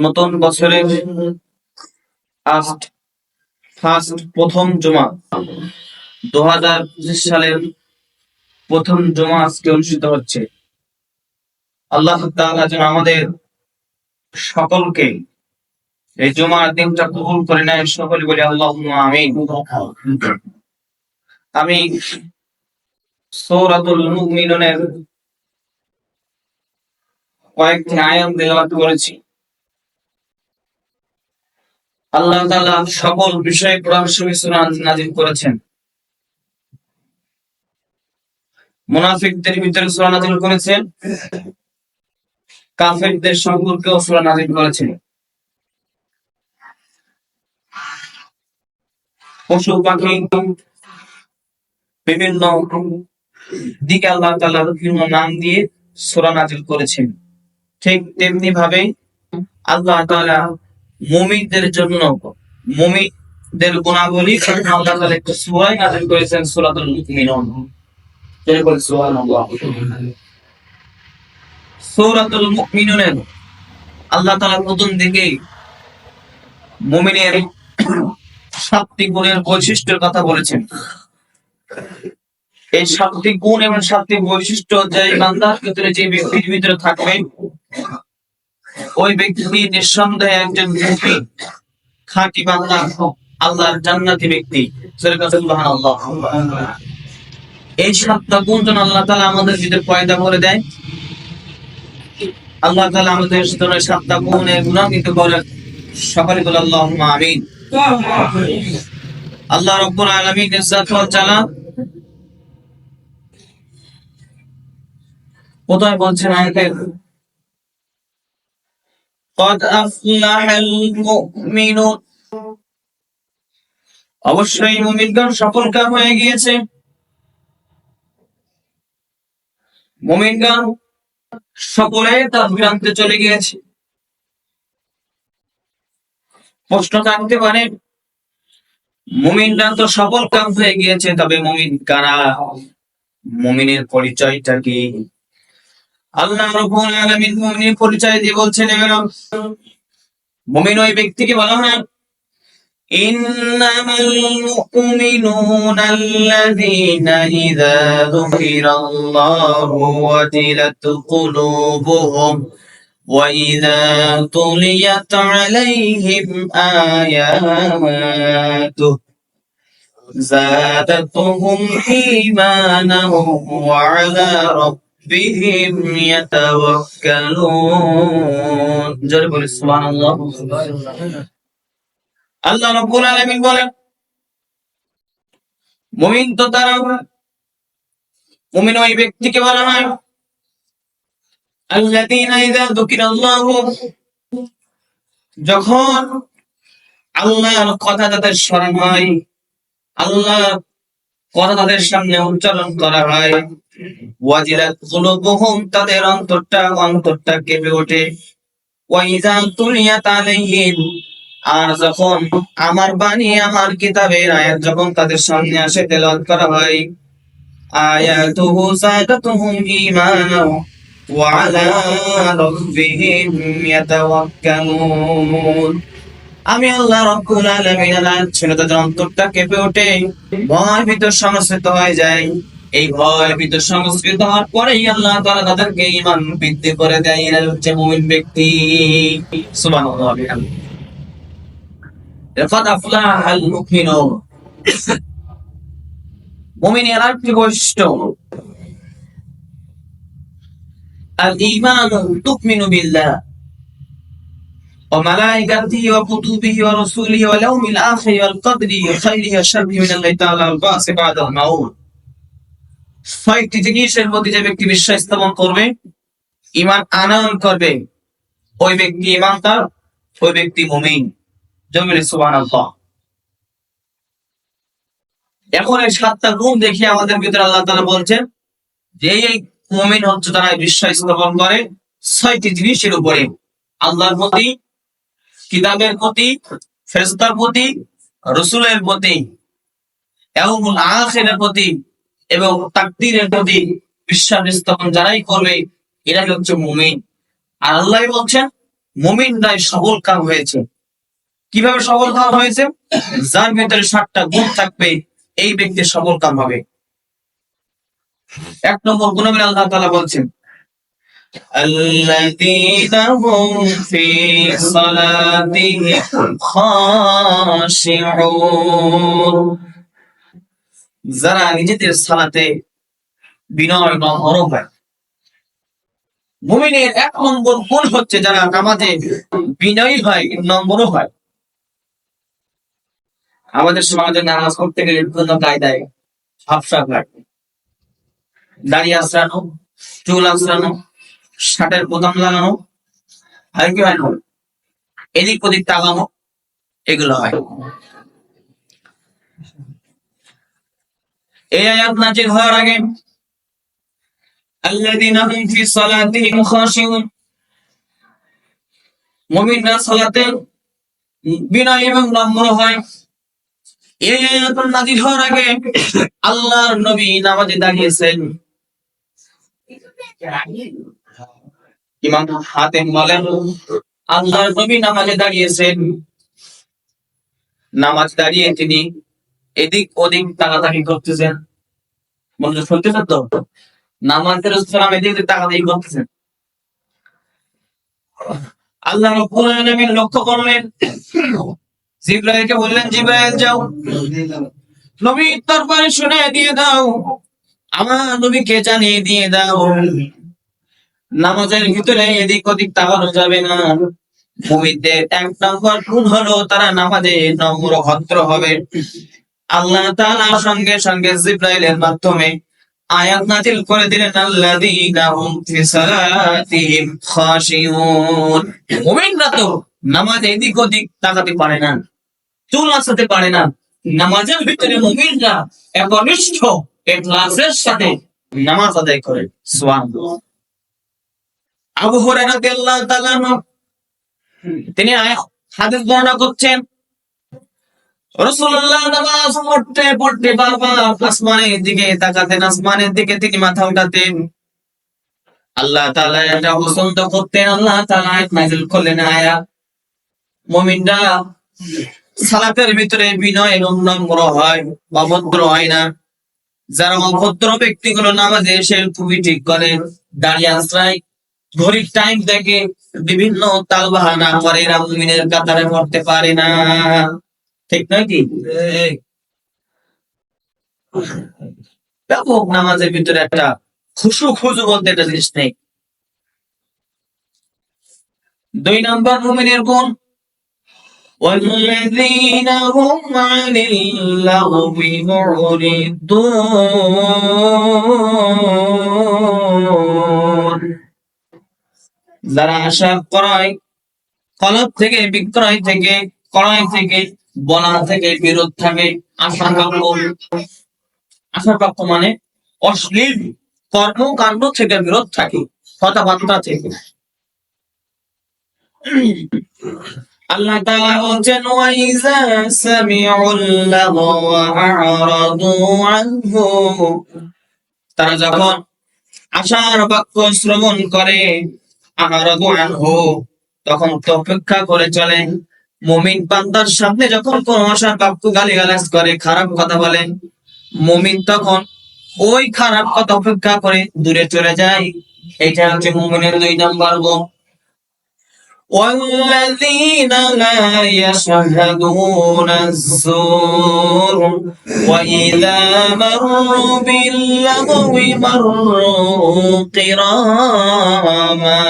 নতুন বছরের প্রথম জুমা 2025 সালের প্রথম জুমা আজকে অনুষ্ঠিত হচ্ছে। আল্লাহ তাআলা যেন আমাদের সকলকে এই জুমার দিনটা কবুল করে নেয়, সকলে বলি আল্লাহুম্মা আমিন। আমি সূরাতুল মুমিনুনের কয়েকটি আয়াত তেলাওয়াত করেছি। আল্লাহ তাআলা সকল বিষয়ে কোরআন শরীফ সূরা নাযিল করেছেন। মুনাফিকদের ভিতরে সূরা নাযিল করেছেন, কাফেরদের সম্পর্কেও সূরা নাযিল করেছেন। পশু পাখি বিভিন্ন দিকে আল্লাহ তাআলা বিভিন্ন নাম দিয়ে সূরা নাযিল করেছেন। ঠিক তেমনি ভাবে আল্লাহ তাআলা মুমিনদের জন্য মুমিনদের গুণাবলী আল্লাহ তাআলা একটা সূরা নাযিল করেছেন, সূরাতুল মুমিনুন। সুবহানাল্লাহ। সূরাতুল মুমিনুনের আল্লাহ তাআলা প্রথম দিকে মুমিনের 7টি গুণের বৈশিষ্ট্যের কথা বলেছেন। এই 7টি গুণ এবং 7টি বৈশিষ্ট্য যে বান্দার ভিতরে, যে ব্যক্তির ভিতরে থাকবে, ওই ব্যক্তি নিঃসন্দেহে একজন মুমিন, খাঁটি বান্দা, আল্লাহর জান্নাতি ব্যক্তি। সুবহানাল্লাহ। এই 7টা গুণ যেন আল্লাহ তাআলা আমাদের ভিতরে পয়দা করে দেয়। আল্লাহ তাআলা আমাদের জন্য 7টা গুণের গুণান্বিত করেন। সকলে বলে আল্লাহুম্মা আমিন। আল্লাহ রাব্বুল আলামিন ইজ্জত ওয়াল জালাল কোথায় বলছেন আয়াতের, قد أفلح المؤمنون, অবশ্যই মুমিনগণ সফলকাম হয়ে গিয়েছে। মুমিনগণ সকলে তার প্রান্তে চলে গিয়েছে। প্রশ্ন থাকতে পারে, মুমিনরা তো সফলকাম হয়ে গিয়েছে, তবে মুমিন কারা? মুমিনের পরিচয়টা কি? আল্লাহ রাব্বুল আলামিন মুমিনের পরিচয় দিয়ে বলছেন, মুমিন ওই ব্যক্তিকে বলা হয় ইন্নামাল মুমিনুনা আল্লাযীনা ইযা যুকিরাল্লাহু ওয়াজিলাত কুলুবুহুম ওয়া ইযা তুলিয়াত আলাইহিম আয়াতুহু যাদাতুহুম ঈমানান ওয়া আলা রাব্বিহিম ইয়াতাওয়াক্কালুন। জোরে বলি সুবহানাল্লাহ। আল্লাহ রাব্বুল আলামিন বলেন, মুমিন তো তারা, মুমিন ওই ব্যক্তিকে বলা হয় আল্লাযীনা ইযা যুকিরাল্লাহু, যখন আল্লাহর কথা তাদের স্মরণ হয়, আল্লাহর কথা তাদের সামনে উচ্চারণ করা হয়, ওয়াজিলাত কুলুবুহুম, তাদের অন্তরটা কেঁপে ওঠে, ওয়া ইযা তুলিয়াত আলাইহিম, আর যখন আমার বাণী, আমার কিতাবের আয়াত যখন তাদের সামনে আসে, তেলাওয়াত করা হয়, আয়াতুহু যাদাতুহুম ঈমানান ওয়া আলা রাব্বিহিম ইয়াতাওয়াক্কালুন। আমি আল্লাহ রাব্বুল আলামিন শুনে তাদের অন্তরটা কেঁপে ওঠে, ভয় ভিতর সংস্কৃত হয়ে যায়। এই ভয় ভিতর সংস্কৃত হওয়ার পরেই আল্লাহ তাআলা তাদেরকে ঈমান বৃদ্ধি করে দেয়। এরা হচ্ছে মুমিন ব্যক্তি। সুবহানাল্লাহ। قد أفلح المؤمنون, মুমিনের আরেকটি বৈশিষ্ট্য, الإيمان تؤمن بالله وملائكته وكتبه ورسله واليوم الآخر والقدر خيره وشره من الله تعالى والبعث بعد الموت। 6টি জিনিসের প্রতি যে ব্যক্তি বিশ্বাস স্থাপন করবে, ঈমান আনয়ন করবে, ওই ব্যক্তি ঈমানদার, ওই ব্যক্তি মুমিন। সুবহানাল্লাহ। এখন এই 7টা গুণ দেখে আমাদের ভিতরে আল্লাহ তাআলা বলছেন যে এই মুমিন হচ্ছে তারা বিশ্বাস স্থাপন করে 6টি জিনিসের উপরে, আল্লাহর প্রতি, কিতাবের প্রতি, ফেরেশতার প্রতি, রাসূলের প্রতি, ইয়াউমুল আখিরের প্রতি এবং তাকদীরের প্রতি বিশ্বাস স্থাপন যারাই করবে, এরাই হচ্ছে মুমিন। আর আল্লাহ বলছেন মুমিনরাই সবল কাম হয়েছে। কিভাবে সবল কাম হয়েছে? যার ভিতরে 7টা গুণ থাকবে এই ব্যক্তি সবল কাম হবে। 1 নম্বর গুণ আল্লাহ তাআলা বলছেন, الذين هم في صلاتهم خاشعون, যারা নিজেদের সালাতে বিনয় নম্র হয়। মুমিনের 1 নম্বর গুণ হচ্ছে যারা নামাজে বিনয়ী হয়, নম্র হয়। আমাদের সমাজে নামাজ পড়তে গেলে বিভিন্ন কায়দায় ঝাপসা হয়, দাঁড়িয়ে আশ্রানো, চুল আশ্রানো, শার্টের বোতাম লাগানো, আর কি হয় না, এদিক ওদিক তাকানো, এগুলো হয়। এই আয়াত নাযিল হওয়ার আগে আল্লাযীনা হুম ফি সালাতিহিম খাশিউন, মুমিনরা সালাতে বিনয় এবং নম্র হয়। এই আয়াত নাযিল হওয়ার আগে আল্লাহর নবী নামাজে দাঁড়িয়েছেন। ইমাম হাতেম বলেন, আল্লাহর নবী নামাজে দাঁড়িয়েছেন, নামাজ দাঁড়িয়ে তিনি এদিক ওদিক তাকাতাকি করতেছেন। মনে শুনতেছেন তো? নামাজের সালাম এদিক ওদিক তাকাতাকি করতেছেন। আল্লাহ রাব্বুল আলামিন লক্ষ্য করলেন, জিবরাইলকে বললেন, জিবরাইল যাও নবীর দরবারে শুনে দিয়ে দাও, আমার নবীকে জানিয়ে দিয়ে দাও নামাজের ভিতরে এদিক ওদিক তাকানো যাবে না। মুমিনদের 1 নম্বর গুণ হলো তারা নামাজে নম্র ভদ্র হবে। আল্লাহ তাআলা সঙ্গে সঙ্গে জিবরাইলের মাধ্যমে আয়াত নাযিল করে দিলেন, আল্লাযীনা হুম ফি সালাতিহিম খাশিউন। মুমিনরা তো নামাজে এদিক ওদিক তাকাতে পারে না, চুল আঁচড়াতে পারে না। নামাজের ভিতরে মুমিনরা একনিষ্ঠ ইখলাসের সাথে নামাজ আদায় করে। সুবহানাল্লাহ। আবু হুরায়রা রাদিয়াল্লাহু তাআলা তিনি হাদিস বর্ণনা করছেন, রাসূলুল্লাহ নামাজ পড়তে পড়তে বারবার আসমানের দিকে তাকাতেন, আসমানের দিকে তিনি মাথা উঠাতেন। আল্লাহ তাআলা এটা পছন্দ করতেন। আল্লাহ তাআলা আয়াত নাযিল করলেন, আয়াত মুমিনরা সালাতের ভিতরে বিনয় এবং নম্র হয়, অভদ্র হয় না। যারা অভদ্র ব্যক্তিগুলো নামাজে এসে টুপি ঠিক করে, দাঁড়িয়ে আশ্রয়, ঘড়ির টাইম দেখে, বিভিন্ন তালবাহানা করে, এরা মুমিনের কাতারে পড়তে পারে না। ঠিক নয় কি? ব্যাপক নামাজের ভিতরে একটা খুশু খুজু বলতে একটা জিনিস নেই। 2 নম্বর মুমিনের গুণ, والذين هم عن اللغو معرضون, যারা আশা ক্রয় কলব থেকে, বিক্রয় থেকে, ক্রয় থেকে, বলা থেকে বিরত থাকে। আশাপ্রাপ্য মানে অশ্লীল কর্মকাণ্ড থেকে বিরত থাকে, কথাবার্তা থেকে। আল্লাহ তাআলা বলেন, ওয়াইযা সামিউল লাগওয়া আ'রাদু আনহু, তারা যখন আশার বাক্য শ্রবণ করে, আ'রাদু আনহু, তখন অপেক্ষা করে চলে। মুমিন বান্দার সামনে যখন কোন আশার বাক্য গালিগালাজ করে, খারাপ কথা বলে, মুমিন তখন ওই খারাপ কথা অপেক্ষা করে দূরে চলে যায়। এটা হচ্ছে মুমিনের 2 নম্বর গুণ। والذين لا يشهدون الزور وإذا مروا باللغو مروا كراما,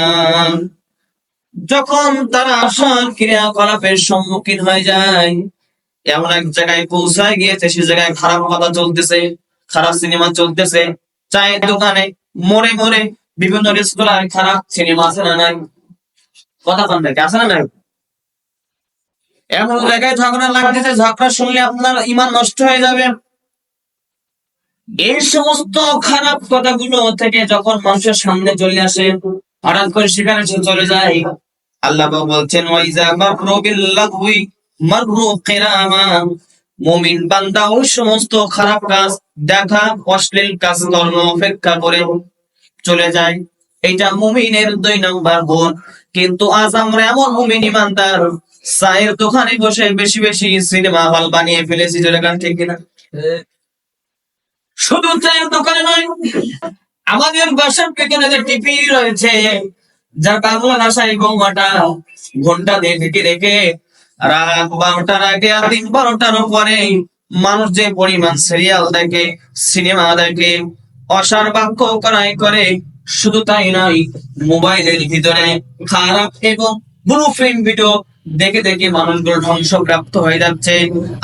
যখন তারা আশার ক্রিয়াকলাপের সম্মুখীন হয়ে যায়, এমন এক জায়গায় পৌঁছায় গিয়েছে, সে জায়গায় খারাপ কথা চলতেছে, খারাপ সিনেমা চলতেছে, চায়ের দোকানে, মোড়ে মোড়ে, বিভিন্ন রেস্তোরাঁয় খারাপ সিনেমা আছে না নাই? কথা বলতে আছে না নাই? এমন জায়গায় ঝগড়া লাগতেছে, ঝগড়া শুনলে আপনার ঈমান নষ্ট হয়ে যাবে। এই সমস্ত খারাপ কথাগুলো থেকে যখন মানুষের সামনে চলে আসে, হঠাৎ করে সেখানে চলে যায়, আল্লাহ বলছেন, ওয়াইজা মাররু বিল্লাগwi মাররু কিরামা, মুমিন বান্দা ওই সমস্ত খারাপ কাজ দেখা, অশ্লীল কাজ কর্ম অপেক্ষা করে চলে যায়। এটা মুমিনের 2 নম্বর গুণ। কিন্তু আজ আমরা এমন মুমিন ইমানদার চায়ের দোকানে বসে বেশি বেশি সিনেমা হল বানিয়ে ফেলেছি, যেটা ঠিক কিনা? শুধু চায়ের দোকানে নয়, আমাদের বাসার পেছনে যে টিভি রয়েছে, যার বাংলা ভাষায় ঘন্টা দিয়ে ঢেকে রেখে রাত 12টার আগে আর দিন 12টার পরে মানুষ যে পরিমাণ সিরিয়াল দেখে, সিনেমা দেখে, অসার বাক্য করাই করে, শুধু তাই নয়, মোবাইলের ভিতরে খারাপ এবং ব্লু ফিল্ম ভিডিও দেখে দেখে মানুষগুলো ধ্বংসপ্রাপ্ত হয়ে যাচ্ছে।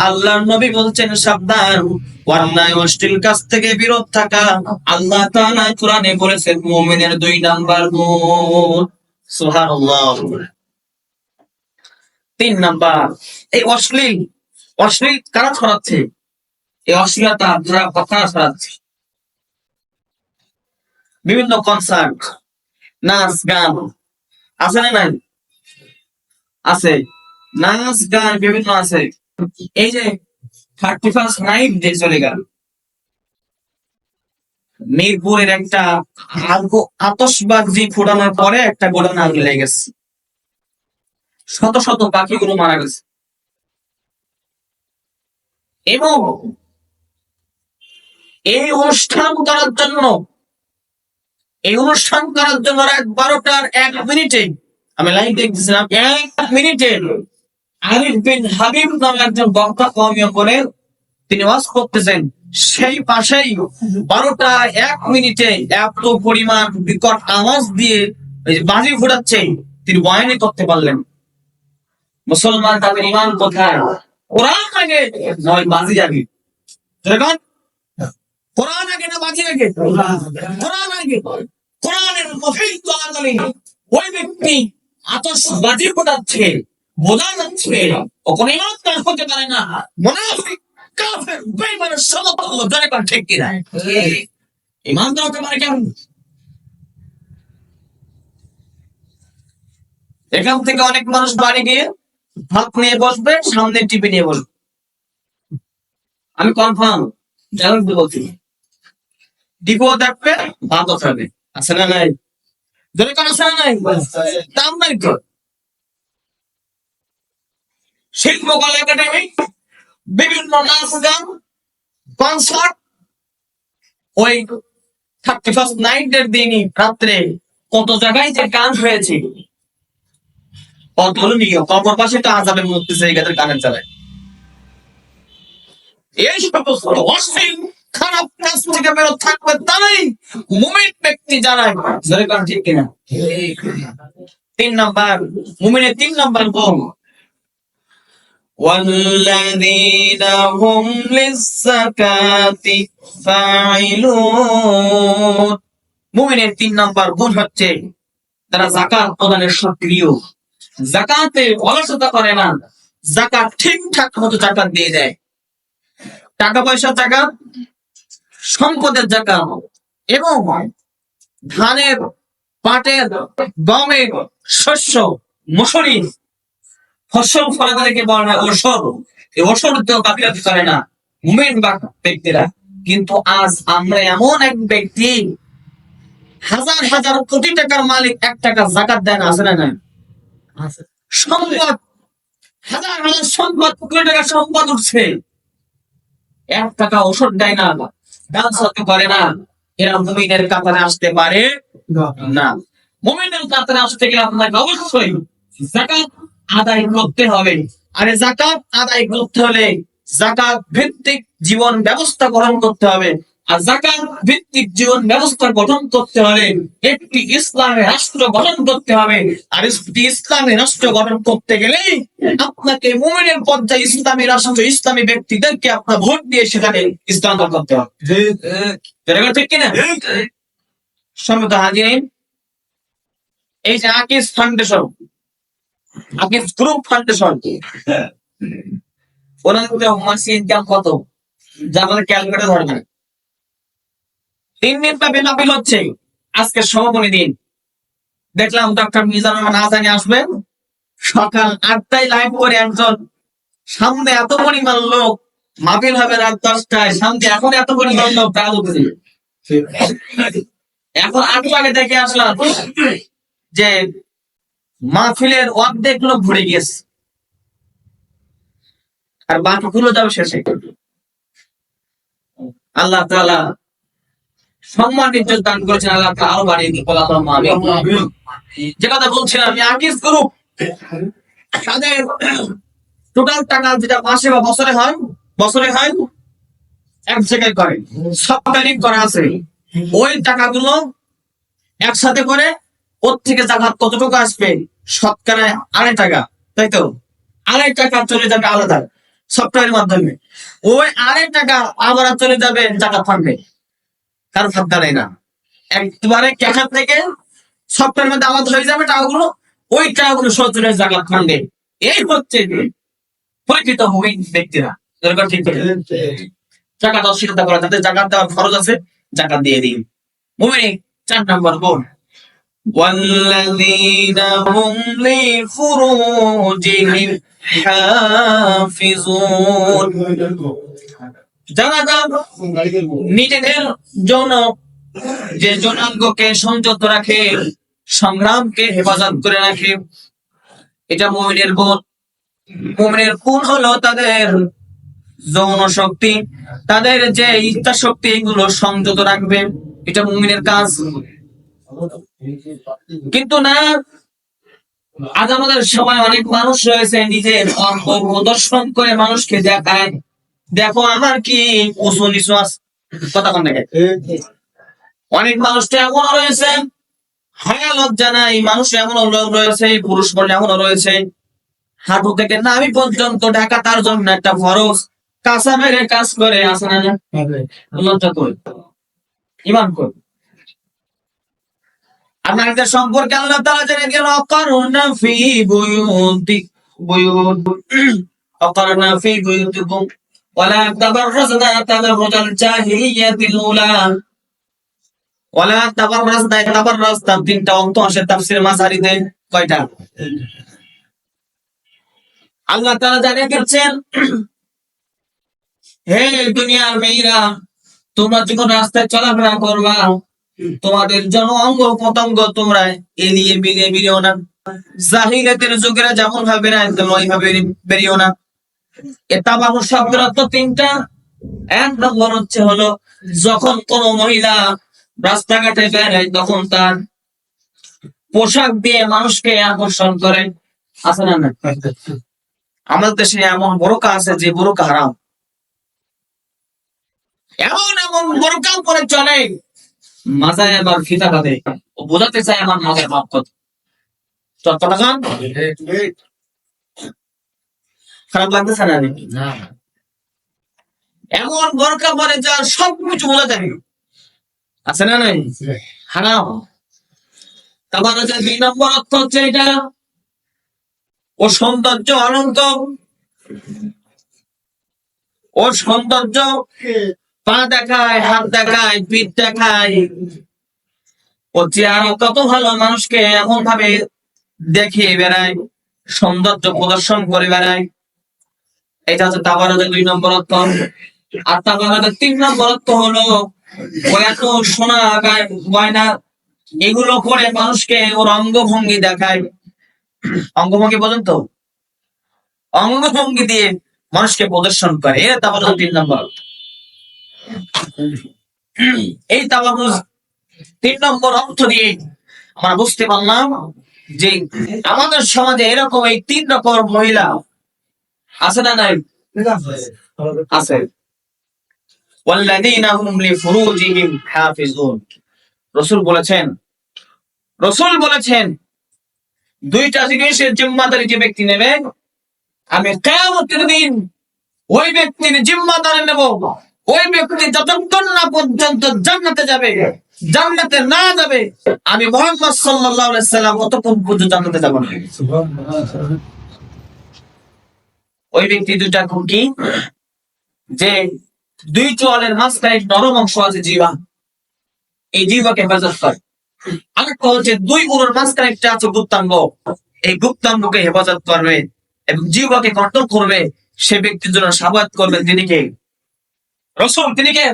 আল্লাহর নবী বলছেন, সাবধান, অন্যায় অশ্লীল কাজ থেকে বিরত থাকা। আল্লাহ তাআলা কোরআনে বলেছেন মুমিনের 2 নাম্বার গুণ। সুবহানাল্লাহ। 3 নাম্বার, এই অশ্লীল কারা ছড়াচ্ছে? এই অশ্লীলতা যারা কথা ছড়াচ্ছে, বিভিন্ন কনসার্ট, নাচ গান আছে না নাই? আছে, নাচ গান বিভিন্ন আছে। এই যে 31st নাইট ডে চলে গেল, মিরপুরের একটা আতশবাজি ফোটানোর পরে একটা ঘটনা লেগে গেছে, শত শত পাখিগুলো মারা গেছে। এবং এই অনুষ্ঠান করার জন্য রাত 12টার 1 মিনিটে, আমি লাইভ দেখতেছিলাম, 1 মিনিটে আরিফ বিন হাবিব নামে একজন বক্তা কওমিয়া করে তিনি ওয়াজ করতেছেন, সেই পাশেই 12টা 1 মিনিটে এত পরিমাণ বিকট আওয়াজ দিয়ে বাজি ফোটাচ্ছে, তিনি বয়ানই করতে পারলেন। মুসলমান তাদের ইমান কোথায়? কোরআন আগে নয় বাজি আগে? কোরআন আগে না বাজি আগে? কোরআন আগে। কোরআনের মফিল চলাকালীন ওই ব্যক্তি আতশবাজি ফোটাচ্ছে, বোঝা যাচ্ছে ও কোন ইমানদার হতে পারে না, মুনাফিক, কাফের, বেঈমানের সমতুল্য। জনগণ ঠিক কিনা? ইমানদার হতে পারে কেমন? এখান থেকে অনেক মানুষ বাড়ি গিয়ে ভাত নিয়ে বসবে, সামনে টিভি নিয়ে বসবে। আমি কনফার্ম বলছি, টিভিও দেখবে, ভাতও খাবে। আছে না নাই? জনগণ আছে না নাই? দাম নাই তো। শিল্পকলা একাডেমি, বিভিন্ন নাচ গান, কনসার্ট, ওই 31st নাইটের দিনই রাত্রে কত জায়গায় যে গান হয়েছে, অতুলনীয়। কবর পাশে তো আযাবের মধ্যে সেই গানের চালায়। এই সমস্ত অশ্লীল খারাপ কাজ থেকে বেরোত থাকবে তারাই মুমিন ব্যক্তি, যারা জনগণ ঠিক কিনা? 3 নাম্বার, মুমিনের 3 নাম্বার গুণ, والذين هم للزكاة فاعلون। মুমিনের 3 নাম্বার গুণ হচ্ছে তারা যাকাত প্রদানের সক্রিয়, যাকাতে অলসতা করে না, যাকাত ঠিকঠাক মতো যাকাত দিয়ে দেয়। টাকা পয়সার যাকাত, সম্পদের যাকাত, এবং ধানের, পাটের, গমের, শস্য, মসুরি ফসল ফলাদেরকে বলা হয় ওসর। এই ওসর দিয়েও গাফিলতি করে না মুমিন ব্যক্তিরা। কিন্তু আজ আমরা এমন এক ব্যক্তি, হাজার হাজার কোটি টাকার মালিক, 1 টাকা যাকাত দেয় না। আছে না নাই? সম্পদ, হাজার হাজার সম্পদ, কোটি টাকার সম্পদ উঠছে, 1 টাকা ওষুধ দেয় না, দান সৎকার করে না। এরা মুমিনের কাতারে আসতে পারে না। মুমিনের কাতারে আসতে গেলে আপনাকে অবশ্যই যাকাত আদায় করতে হবে। আর যাকাত আদায় করতে হলে যাকাত ভিত্তিক জীবন ব্যবস্থা গ্রহণ করতে হবে। আর যাকাত ভিত্তিক জীবন ব্যবস্থা গঠন করতে হলে একটি ইসলামী রাষ্ট্র গঠন করতে হবে। আর ইসলামী রাষ্ট্র গঠন করতে গেলে আপনাকে মুমিনের পর্যায়ে ইসলামী রাষ্ট্র, ইসলামী ব্যক্তিদেরকে আপনার ভোট দিয়ে সেখানে স্থানান্তর করতে হবে। ঠিক কিনা? সম্মানিত হাজিরিন, এই যে Akij foundation, Akij group foundation, ওনাদের মাসিক ইনকাম কত যা আমাদের ক্যালকুলেটর ধরবে না। 3 দিন ব্যাপী মাহফিল হচ্ছে। আজকে সমাপনী দিন, দেখলাম ডক্টর মিজানুর রহমান আজানি আসবেন সকাল 8টায় লাইভ করে, একজন সামনে এত পরিমাণ লোক, মাহফিল হবে রাত 10টায়, সামনে এখন এত পরিমাণ লোক প্রায় উঠেছে। এখন আগে দেখে আসলাম যে মাহফিলের অর্ধেক লোক ভরে গিয়েছে, আর বাকিগুলো যাবে শেষে। আল্লাহ তাআলা সম্মান ইজ্জত দান করেছেন, আল্লাহ তাআলা আরো বাড়িয়ে দিন। যে কথা বলছিলাম, আমি আগের গ্রুপ তাদের টোটাল টাকা যেটা মাসে বা বছরে হয় এক জায়গায় করে সপ্তাহিক করা আছে, ওই টাকাগুলো একসাথে করে ওর থেকে জাকাত কতটুকু আসবে, শতকরা 2.5 টাকা, তাই তো 2.5 টাকা চলে যাবে আলাদা সফটওয়্যারের মাধ্যমে, ওই 2.5 টাকা আবার চলে যাবে জাকাত ফান্ডে, কারো ফাঁকা নেই না, একবারে ক্যাশার থেকে সফটওয়্যারের মধ্যে আলাদা হয়ে যাবে টাকাগুলো, ওই টাকাগুলো সরাসরি জাকাত ফান্ডে। এই হচ্ছে পরিচিত মুমিন ব্যক্তিরা। ঠিক জাকাত অস্বীকার করা, যাদের জাকাত দেওয়ার খরচ আছে জাকাত দিয়ে দিন। মুমিন 4 নম্বর গুণ, والذين هم لفروجهم حافظون, যারা নিজেদের জন্য যে যৌনাঙ্গকে সংযত রাখে, সংগ্রামকে হেফাজত করে রাখে, এটা মুমিনের গুণ। মুমিনের গুণ হলো তাদের যৌন শক্তি, তাদের যে ইচ্ছা শক্তি, এগুলো সংযত রাখবে, এটা মুমিনের কাজ। কিন্তু না, আজ আমাদের সময় অনেক মানুষ রয়েছে নিজের অঙ্গ প্রদর্শন করে মানুষকে দেখায়, দেখো আমার কি উঁচু নিচু আছে, কথা কোন দেখে। অনেক মানুষটা এমন রয়েছে হায়া লজ্জা নাই, মানুষ এমন রয়েছে, পুরুষ বলে এমন রয়েছে হাঁটু থেকে নামি পর্যন্ত ঢাকা তার জন্য একটা ফরজ, কাঁচা মেরে কাজ করে, আসে না লজ্জা করে ইমান করে। আপনাদের সম্পর্কে আল্লাহ তাআলা জেনে গেল, অকারনা ফি বুয়ুতিকুম ওয়ালা তাবাররাজনা তাবাররুজাল জাহিলিয়াতিল উলা, ওয়ালা তাবাররাজনা, তাবাররাজ তার 3টা অংশ আসে তাফসীর মাঝারিতে। কয়টা? আল্লাহ তাআলা জানিয়ে দিচ্ছেন, হে দুনিয়ার মেয়েরা, তোমরা যখন রাস্তায় চলাফেরা করবা, তোমাদের জন্য অঙ্গ প্রত্যঙ্গ তোমরা এলিয়ে মিলিয়ে বেরিও না, জাহিলিয়াতের যুগেরা যেমন ভাবে না তোমরা ওইভাবে বেরিও না। এটা বাবু শব্দের অর্থ 3টা। 1 নম্বর হলো যখন কোন মহিলা রাস্তাঘাটে বেরোয় তখন তার পোশাক দিয়ে মানুষকে আকর্ষণ করে, আছে না? আমাদের দেশে এমন বোরকা আছে যে বোরকা হারাম, এমন বোরকা পরে চলে, মাথায় আবার ফিতা বাঁধে, ও বোঝাতে চায় আমার মাথায় মাপ কত। খারাপ লাগতেছে না? এমন বোরকা পরে যা সবকিছু বোঝা যায়, আছে না? নাই হারাম। তারপর 2 নম্বর অর্থ হচ্ছে এটা, ও সৌন্দর্য অনন্ত, ও সৌন্দর্য পা দেখায়, হাত দেখায়, পিঠ দেখায়, ও চেহারা কত ভালো, মানুষকে এমন ভাবে দেখিয়ে বেড়ায়, সৌন্দর্য প্রদর্শন করে বেড়ায়। এটা হচ্ছে তাবারুজের 2 নম্বর অর্থ। আর তাবারুজের 3 নম্বর অর্থ হলো, ও এত সোনা গয়না এগুলো করে মানুষকে ওর অঙ্গভঙ্গি দেখায়। অঙ্গভঙ্গি পর্যন্ত অঙ্গভঙ্গি দিয়ে মানুষকে প্রদর্শন করে, এটা তাবারুজের 3 নম্বর। এই তাবারুজ 3 নম্বর অর্থ দিয়ে আমরা বুঝতে পারলাম যে আমাদের সমাজে এরকম এই 3 রকম মহিলা আছে না? নাই? আছে। ওয়াল্লাযীনা হুম লিফুরুজিহিম হাফিজুন, রাসূল বলেছেন 2টা জিনিসের জিম্মাদারি যে ব্যক্তি নেবে, আমি কিয়ামতের দিন ওই ব্যক্তির জিম্মাদারি নেব। ওই ব্যক্তি যতক্ষণ না পর্যন্ত জান্নাতে যাবে, জান্নাতে না যাবে, আমি মুহাম্মদ সাল্লাল্লাহু আলাইহি সাল্লাম ততক্ষণ পর্যন্ত জান্নাতে যাব না। ওই ব্যক্তি 2টা গুণ কি? যে 2 চোয়ালের মাঝখানে নরম অংশ আছে জিহ্বা, এই জিহ্বাকে হেফাজত করে। আরেকটা হচ্ছে 2 গুণের মাঝখানে একটা আছে গুপ্তাঙ্গ, এই গুপ্তাঙ্গকে হেফাজত করবে এবং জিহ্বাকে কন্ট্রোল করবে। সে ব্যক্তির জন্য শাফাআত করবেন তিনি কে? রাসূল। তিনি কে?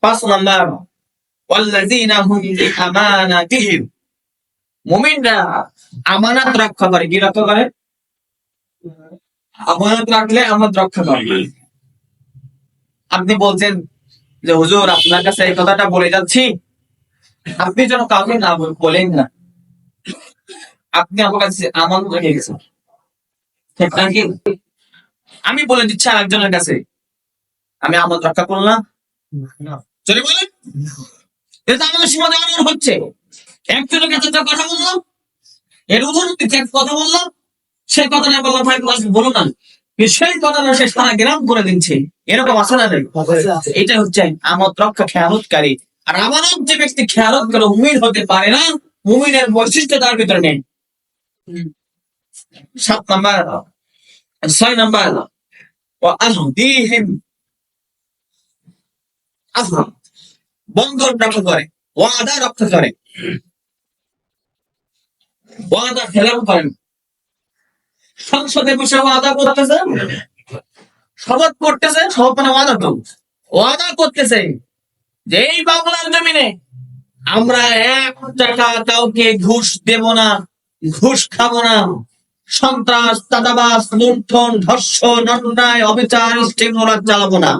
5 নাম্বার, ওয়াল্লাযীনা হুম বিআমানাতিহিম, মুমিনরা আমানত রক্ষা করে। কি রক্ষা করে? আমানত রাখলে আমানত রক্ষা করে। আপনি বলছেন যে হুজুর আপনার কাছে এই কথাটা বলে যাচ্ছি, আপনি যেন কাউকে না বলেন না, আপনি আমার কাছে আমানত রেখে গেছেন, ঠিক নাকি? আমি বলে দিচ্ছি আরেকজনের কাছে, আমি আমানত রক্ষা করলাম, চলে বলেন, এটা আমাদের সমাজে অনিয়ম হচ্ছে। একজনের কাছে একটা কথা বললাম, এর উদাহরণ দিচ্ছে, এক কথা বললাম, সেই কথাটা বললাম ভাই বলো না, সেই কথাটা সে সারা গ্রাম করে দিচ্ছে, এরকম আছে না? এটা হচ্ছে আমানত রক্ষা, খেয়ানতকারী। আর আমানত যে ব্যক্তি খেয়ানত করে মুমিন হতে পারে না, মুমিনের বৈশিষ্ট্য তার ভিতরে নেই। 7 নাম্বার, 6 নাম্বার, ওয়াহদিহিম, বন্ধন রক্ষা করে, ওয়াদা রক্ষা করে, ওয়াদা খেলাপ করেন। সংসদে বসে ওয়াদা করতেছে, শপথ করতেছে, শপথ মানে ওয়াদা তো, ওয়াদা করতেছে যে এই বাংলার জমিনে আমরা 1 টাকা কাউকে ঘুষ দেব না, ঘুষ খাবো না, সন্ত্রাস, চাঁদাবাজ, লুণ্ঠন, ধর্ষণ, অন্যায়, অবিচার, স্টিমুলার চালাবো না,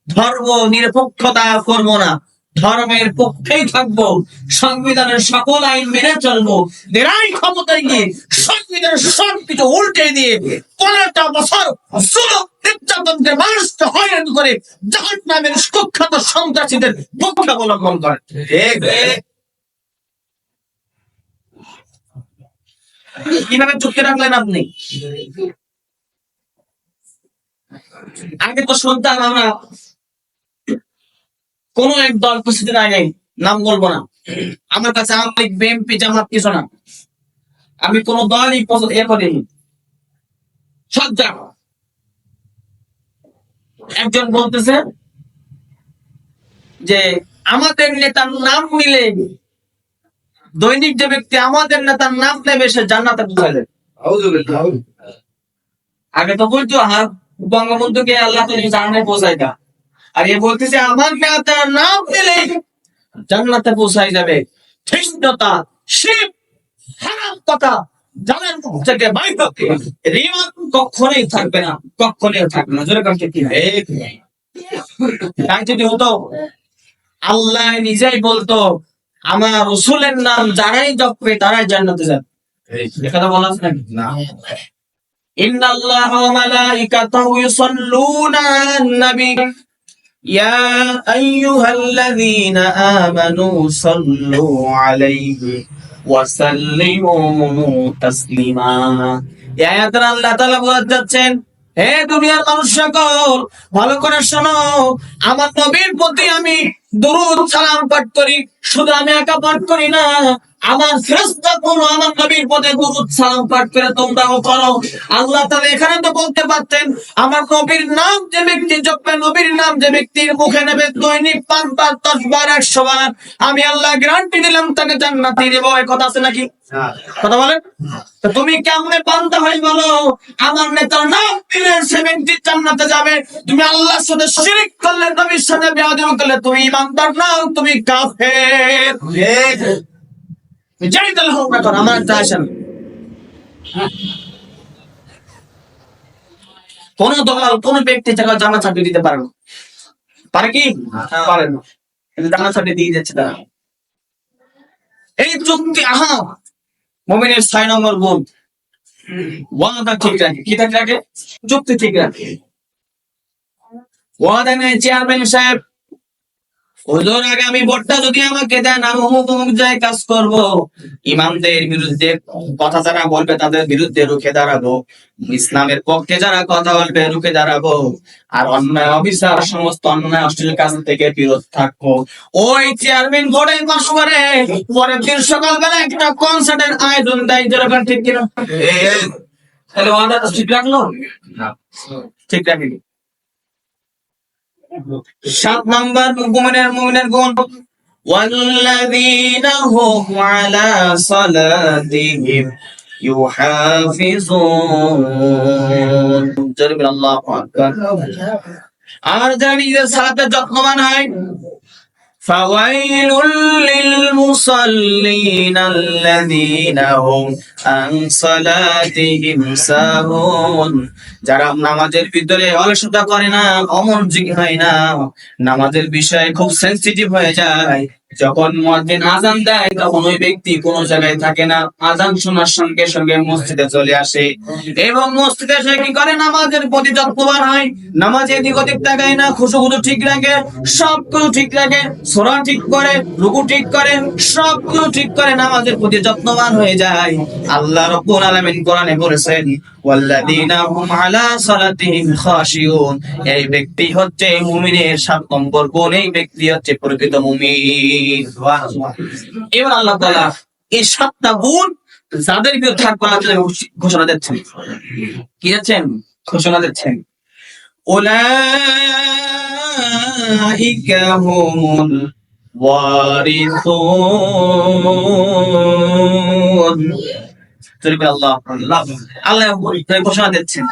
ধর্ম নিরপেক্ষতা করবো না, ধর্মের পক্ষেই থাকবো, সংবিধানের সকল আইন মেনে চলবো, দেরাই ক্ষমতায় গিয়ে সংবিধানের সব কিছু উল্টে দিয়ে 15টা বছর জুলুম নির্যাতনকে মানুষকে হয়রান করে জাহান্নামের কুখ্যাত সন্ত্রাসীদের পক্ষে অবলম্বন করে। কিভাবে চুক্তি রাখলেন আপনি? আগে তো শুনতাম আমরা কোন এক দল কিছুদিন আগে, নাম বলবো না, আমার কাছে আওয়ামী লীগ, বিএনপি, জামাত কিছু না, আমি কোন দলই এ করিনি, সজ্জা। একজন বলতেছে যে আমাদের নেতার নাম নিলে, দৈনিক যে ব্যক্তি আমাদের নেতার নাম নেবে সে জান্নাতে ঢুকে যাবে। আগে তো বলতো বঙ্গবন্ধুকে আল্লাহ তো জান্নাতে পৌঁছায় না, আর এ বলতেছে আমার নেতার নাম নিলে জান্নাতে পৌঁছাই যাবে। ঠিকতা, শিব, হারাম কথা জানার মুখ থেকে বাইর হতে রিমান কখনোই থাকবে না, কখনোই থাকবে না। জোরে কাছে কি তাই যদি হতো, আল্লাহ নিজেই বলতো আমার রাসূলের নাম যারাই জপবে তারাই জান্নাতে যাবে। এই কথা বলা আছে নাকি? না। ইন্নাল্লাহা ওয়া মালাইকাতাহু ইউসাল্লুনা আলান নবী ইয়া আইয়ুহাল্লাযীনা আমানু সাল্লু আলাইহি ওয়া সাল্লিমু তাসলিমা। এই আয়াতে আল্লাহ তাআলা বলছেন, হে দুনিয়ার মানুষ সকল, ভালো করে শোনো, আমার নবীর প্রতি আমি দরুদ সালাম পাঠ করি। শুধু আমি একা পাঠ করি না, আমার ফেরেশতাগণ আমার নবীর প্রতি দরুদ সালাম পাঠ করে তোমরাও করো। আল্লাহ তাআলা এখানে তো বলতে পারতেন আমার নবীর নাম যে ব্যক্তি জপবে, নবীর নাম যে ব্যক্তির মুখে নেবে দৈনিক 5 বার, 10 বার, 100 বার, আমি আল্লাহ গ্যারান্টি দিলাম তাকে জান্নাতে দেব। এই কথা আছে নাকি? কথা বলেন। তো তুমি কেমনে বান্দা হয়ে বলো আমার নেতার নাম দিলে সে ব্যক্তি জান্নাতে যাবে? তুমি আল্লাহর সাথে শিরক করলে, নবীর সাথে বেয়াদবি করলে তুমি ঈমানদার নাও, তুমি কাফের। যাই তাহলে হোক না কেন, আমার একটা আশা নেই। কোন দল, কোন ব্যক্তি তাকে জান্নাত সার্টিফিকেট দিতে পারে না, পারে কি? পারে না, কিন্তু জান্নাত সার্টিফিকেট দিয়ে যাচ্ছে তারা। এই চুক্তি, মুমিনের 6 নম্বর গুণ, ওয়াদা ঠিক রাখে। কি ঠিক রাখে? চুক্তি ঠিক রাখে। ওয়াদা নেই চেয়ারম্যান সাহেব, হুজুর আগামী ভোটটা যদি আমাকে দেন আমি অমুক অমুক জায়গায় কাজ করবো, ইমামদের বিরুদ্ধে কথা যারা বলবে তাদের বিরুদ্ধে রুখে দাঁড়াবো, ইসলামের পক্ষে যারা কথা বলবে রুখে দাঁড়াবো, আর অন্যায় অবিচার, সমস্ত অন্যায় অশ্লীল কাজ থেকে বিরত থাকবো। ওই চেয়ারম্যান ভোটে পাস করে পরের দিন সকালবেলা একটা কনসার্টের আয়োজন দেয়। যেরকম ঠিক কিনা? তাহলে ওয়াদা ঠিক রাখলো? ঠিক রাখেনি। 7 নাম্বার মুমিনের গুণ, ওয়াল্লাযীনা হুম আলা সালাতিহিম ইউহাফিজুন। জোরে আল্লাহু আকবার। আর যারা নিজের সালাতে যত্নবান হয়, فويل للمصلين الذين هم عن صلاتهم ساهون। যারা নামাজের ভিতরে অলসতা করে না, অমনোযোগী হয় না, নামাজের বিষয়ে খুব সেনসিটিভ হয়ে যায়, যখন মুয়াজ্জিন আযান দেয় তখন ওই ব্যক্তি কোন জায়গায় থাকে না, আযান শোনার সঙ্গে সঙ্গে মসজিদে চলে আসে এবং মসজিদে এসে কি করে, নামাজের প্রতি যত্নবান হয়, নামাজে এদিক ওদিক তাকায় না, খুশুগুলো ঠিক রাখে, সবগুলো ঠিক রাখে, সূরা ঠিক করে, রুকু ঠিক করে, সবগুলো ঠিক করে, নামাজের প্রতি যত্নবান হয়ে যায়। আল্লাহ রাব্বুল আলামিন কোরআনে বলেছেন, ওয়াল্লাযীনা হুম আলা সালাতিহিম খাশিউন। এই ব্যক্তি হচ্ছে মুমিনের 7 নম্বর গুণ, এই ব্যক্তি হচ্ছে প্রকৃত মুমিন। এবার আল্লাহ তাআলা এই 7টা গুণ যাদের ভিতরে থাকবে আল্লাহ ঘোষণা দিচ্ছেন। কি দিচ্ছেন? ঘোষণা দিচ্ছেন, উলাইকা হুমুল ওয়ারিসুন। আল্লাহ ঘোষণা দিচ্ছেন,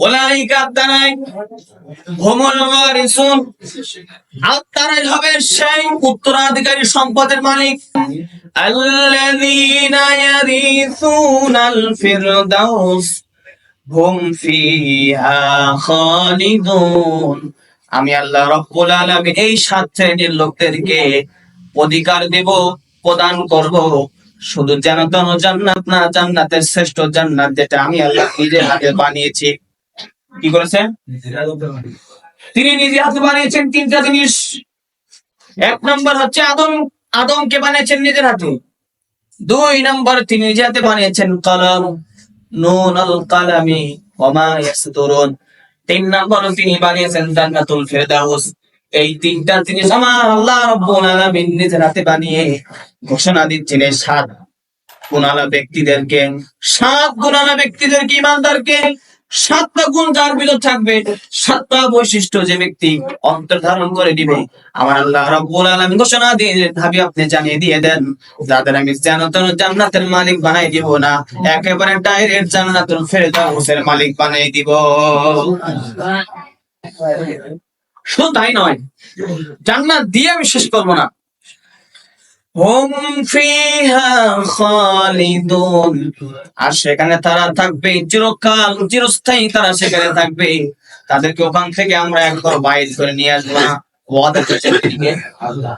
উলাইকা তারাই হুমুল ওয়ারিসুন, তারাই হবে সেই উত্তরাধিকারী সম্পদের মালিক, আল্লাযীনা ইয়ারিসুনাল ফিরদাউস হুম ফিহা খালিদুন। আমি আল্লাহ রাব্বুল আলামিন এই 7 শ্রেণীর লোকদেরকে অধিকার দেব, প্রদান করব, শুধু জান্নাত জান্নাত না, জান্নাতের শ্রেষ্ঠ জান্নাত যেটা আমি আল্লাহ নিজের হাতে বানিয়েছি। কি করেছেন? তিনি নিজে হাতে বানিয়েছেন 3টা জিনিস। 1 নম্বর হচ্ছে আদমকে বানিয়েছেন নিজের হাতে। 2 নম্বর তিনি নিজে হাতে বানিয়েছেন কলম, নুন আল কালামি ওয়া মা ইয়াসতুরুন। 3 নম্বর তিনি বানিয়েছেন জান্নাতুল ফিরদাউস। এই 3টা জিনিস আমার আল্লাহ রাব্বুল আলামিন নিজের হাতে বানিয়ে ঘোষণা দিচ্ছেন এই 7 গুণালা ব্যক্তিদেরকে, 7 গুণালা ব্যক্তিদেরকে, ইমানদারকে। 7টা গুণ যার ভিতর থাকবে, 7টা বৈশিষ্ট্য যে ব্যক্তি অন্তর ধারণ করে দিবে, আমার আল্লাহ রাব্বুল আলামিন ঘোষণা দিয়ে ভাবি আপনি জানিয়ে দিয়ে দেন, যাদের আমি জান্নাতের মালিক বানাই দিব না, একেবারে ডাইরেক্ট জান্নাতুল ফিরদাউসের মালিক বানাই দিব। শুধু তাই নয়, জান্নাত দিয়ে আমি শেষ করবো না, হুম ফিহা খালিদুন, আর সেখানে তারা থাকবে চিরকাল, চিরস্থায়ী তারা সেখানে থাকবে। তাদেরকে ওখান থেকে আমরা একবার বাইর করে নিয়ে আসবো না, ওয়াদা করেছেন তিনি আল্লাহ।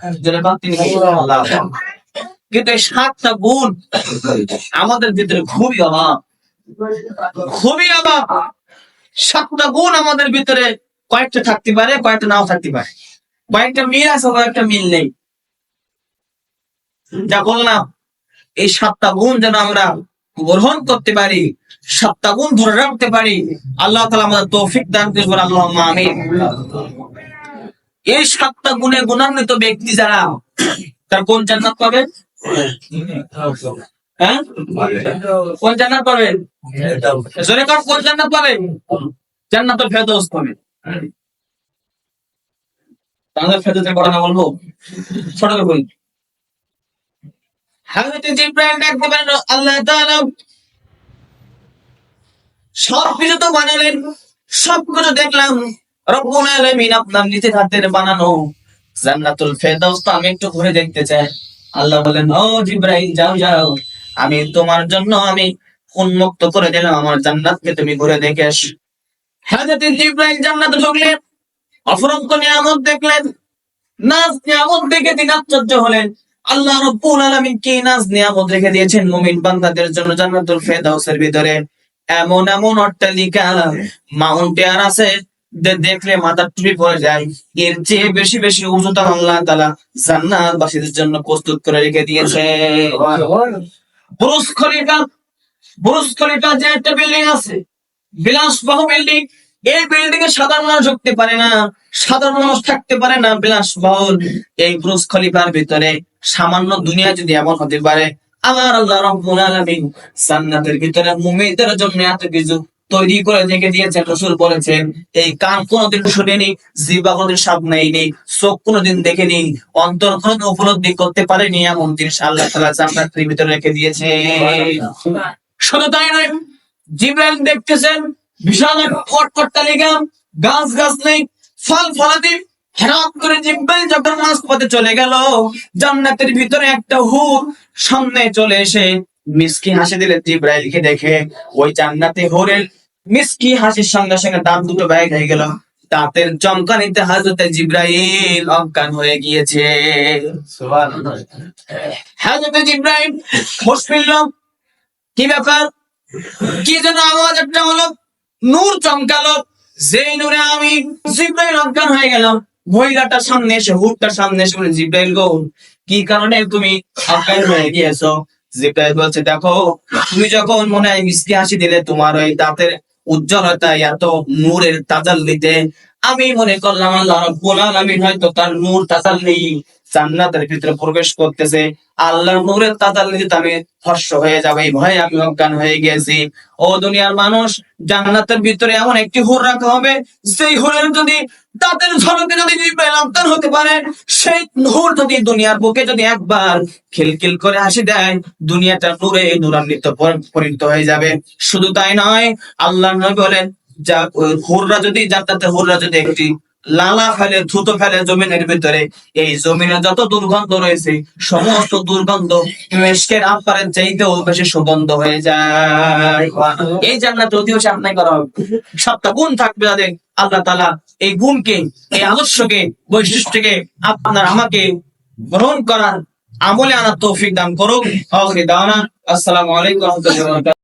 কিন্তু এই 7টা গুণ আমাদের ভিতরে খুবই অভাব, খুবই অভাব। 7টা গুণ আমাদের ভিতরে কয়েকটা থাকতে পারে, কয়েকটা নাও থাকতে পারে, কয়েকটা মিল আছে, কয়েকটা মিল নেই। যা বললাম, এই 7টা গুণ যেন আমরা গ্রহণ করতে পারি, 7টা গুণ ধরে রাখতে পারি, আল্লাহ তাআলা আমাদের তৌফিক দান করুন, আল্লাহুম্মা আমিন। এই 7টা গুণে গুণান্বিত ব্যক্তি যারা, তার কোন জান্নাত পাবে? হ্যাঁ, কোন জান্নাত পাবে? জোরে কার, কোন জান্নাত পাবে? জান্নাতুল ফেরদাউস পাবে। তাহলে ফেরদাউসের ঘটনা বলবো, ছোট করে বলি। হযরত জিবরাইল ডাকতে পারেন, আল্লাহ তাআলা সব কিছু তো বানালেন, সবকিছু দেখলাম, রব্বুল আলামিন আপনার নিজের হাতের বানানো জান্নাতুল ফেরদাউস তো আমি একটু ঘুরে দেখতে চাই। আল্লাহ বলেন, ও জিবরাইল যাও যাও, আমি তোমার জন্য আমি উন্মুক্ত করে দিলাম আমার জান্নাতকে, তুমি ঘুরে দেখে এসো। হযরত জিবরাইল জান্নাতে ঢুকলেন, অফুরন্ত নিয়ামত দেখলেন, নাজ নিয়ামত দেখে তিনি আশ্চর্য হলেন। আল্লাহ রাব্বুল আলামিন কি নাজ নিয়ামত রেখে দিয়েছেন মুমিন বান্দাদের জন্য জান্নাতুল ফেরদাউসের ভিতরে। এমন এমন অট্টালিকা, মাউন্টেন আছে দেখলে মাথা টুপি পড়ে যায়, এর চেয়ে বেশি বেশি উঁচুতা আল্লাহ তাআলা জান্নাতবাসীদের জন্য প্রস্তুত করে রেখে দিয়েছে। বুরুজ খলিফা, বুরুজ খলিফা যে একটা বিল্ডিং আছে, বিলাসবহুল বিল্ডিং, এই বিল্ডিং এ সাধারণ মানুষ ঢুকতে পারে না, সাধারণ মানুষ থাকতে পারে না, বিলাসবহুল এই বুরুজ খলিফার ভিতরে সামান্য দুনিয়া যদি এমন হতে পারে, আমার আল্লাহ রাব্বুল আলামিন জান্নাতের ভিতরে মুমিনদের জন্য এত কিছু তৈরি করে রেখে দিয়েছেন। রাসূল বলেছেন, এই কান কোনোদিন শুনেনি, জিহ্বা কোনোদিন স্বাদ নেয়নি, চোখ কোনোদিন দেখেনি, অন্তর কোনোদিন উপলব্ধি করতে পারেনি, এমন জিনিস আল্লাহ তাআলা জান্নাতের ভিতরে রেখে দিয়েছে। শুধু তাই নয়, জিবরাইল দেখতেছেন বিশাল এক অট্টালিকা, গাছ গাছ নেই, ফল ফলাদি হঠাৎ করে জিব্রাইল যখন মাঝপথে চলে গেল, জান্নাতের ভিতরে একটা হুর সামনে চলে এসে মিসকি হাসি দিলে জিব্রাইলকে দেখে। ওই জান্নাতে হুরের মিসকি হাসির সঙ্গে সঙ্গে দাঁত দুটো বাইর হয়ে গেল। দাঁতের চমকানিতে হযরত জিব্রাইল অজ্ঞান হয়ে গিয়েছে। সুবহানাল্লাহ। হযরত জিব্রাইল হুঁশ ফিরল, কি ব্যাপার, কি যেন আওয়াজ একটা হলো, নূর চমকালো, যেই নূরে আমি জিব্রাইল অজ্ঞান হয়ে গেলাম। মহিলাটার সামনে এসে, হুটটার সামনে এসে বলে, জিব্রাইল গো, কি কারণে তুমি অজ্ঞান হয়ে গিয়েছো? জিব্রাইল বলছে, দেখো, তুমি যখন মনে হয় মিষ্টি হাসি দিলে, তোমার ওই দাঁতের উজ্জ্বলতা, এত নূরের তাজাল্লিতে আমি মনে করলাম আল্লাহ রাব্বুল আলামিন হয়তো তার নূর তাজাল্লি জান্নাতের ভিতরে প্রবেশ করতেছে। আল্লাহর নূরের তাজাল্লিতে আমি ভস্ম হয়ে যাবে, এই ভয়ে আমি অজ্ঞান হয়ে গেছি। ও দুনিয়ার মানুষ, জান্নাতের ভিতরে এমন একটি হুর রাখা হবে, সেই হুরের যদি দাঁতের ঝলকে যদি জিব্রাইল অজ্ঞান হতে পারে, সেই হুর যদি দুনিয়ার বুকে যদি একবার খিলখিল করে হাসি দেয়, দুনিয়াটা নূরে নূরান্বিত পরিণত হয়ে যাবে। শুধু তাই নয়, আল্লাহ নবী বলেন, যা হুররা যদি, জান্নাতের হুররা যদি একটি লালা ফেলে, থুতো ফেলে জমিনের ভিতরে, এই জমিনে যত দুর্গন্ধ রয়েছে, সমস্ত দুর্গন্ধ মিশকের আম্পারের চাইতেও বেশি সুগন্ধ হয়ে যায়। এই জান্নাত অধিবাসী আপনাকে করা হবে। 7টা গুণ থাকবে তাদের। আল্লাহ তাআলা এই গুণকে, এই আদর্শকে, বৈশিষ্ট্যকে আপনার আমাকে গ্রহণ করার, আমলে আনার তৌফিক দান করুক। আখির দাওয়ানা, আসসালামু আলাইকুম ওয়া রাহমাতুল্লাহি ওয়া বারাকাতুহু।